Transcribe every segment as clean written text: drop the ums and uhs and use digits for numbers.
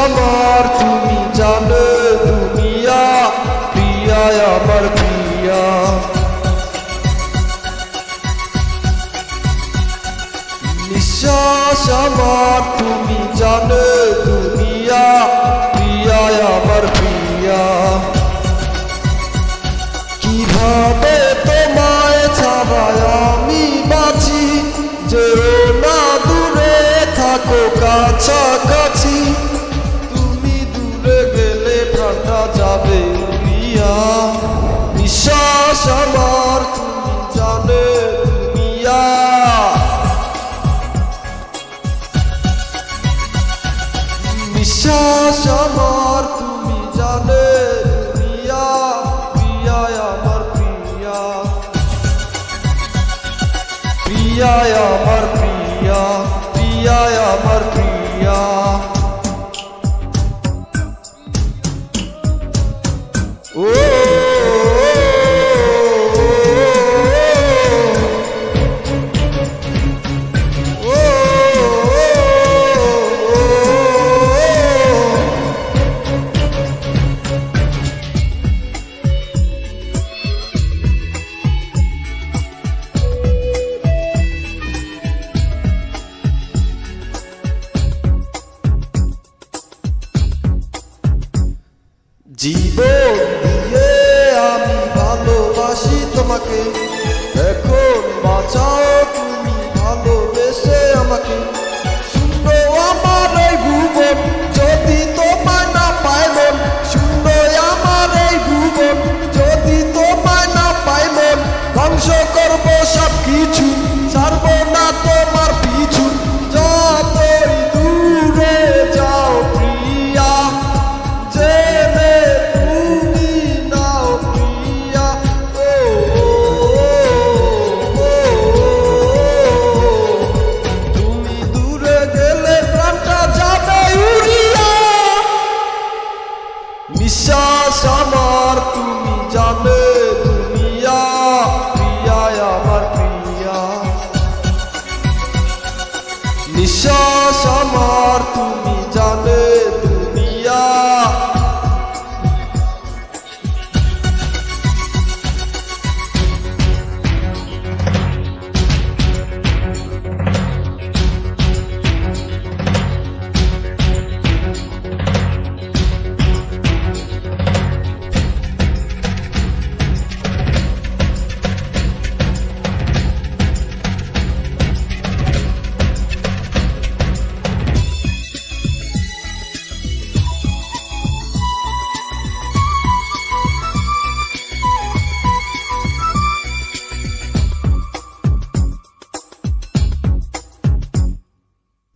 আমার তুমি জানো দুনিয়া প্রিয়া আমার প্রিয়া নিঃশ্বাস আমার তুমি জানো দুনিয়া প্রিয়া আমার প্রিয়া কিভাবে তোমায় ছাড়া আমি বাঁচি যেও না দূরে থাকো কাছাকাছি তুমি দূরে গেলে প্রাণটা যাবে উড়িয়া নিঃশ্বাস আমার তুমি জানো দুনিয়া নিঃশ্বাস আমার তুমি জানো দুনিয়া প্রিয়া আমার প্রিয়া প্রিয়া আমার প্রিয়া প্রিয়া আমার প্রিয়া ও জীবন দিয়ে আমি ভালোবাসি তোমাকে এখন বাঁচাও তুমি ভালোবেসে আমাকে শূন্য আমার এই ভুবন যদি তোমায় না পাই মন শূন্য আমার এই ভুবন যদি তোমায় না পাই মন ধ্বংস করবো সব কিছু ছাড়বো না তোমার পিছু যতই দূরে যাও প্রিয়া নিঃশ্বাস আমার তুমি জানো দুনিয়া প্রিয়া আমার প্রিয়া নিঃশ্বাস আমার তুমি জানো দুনিয়া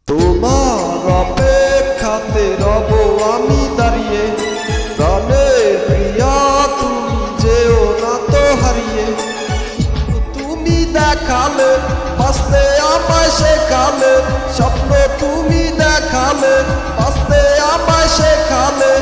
তোমার অপেক্ষাতে রব আমি দাঁড়িয়ে প্রাণের প্রিয়া তুমি যেও না তো হারিয়ে তুমি দেখালে বাঁচতে আমায় শেখালে স্বপ্ন তুমি দেখালে বাঁচতে আমায় শেখালে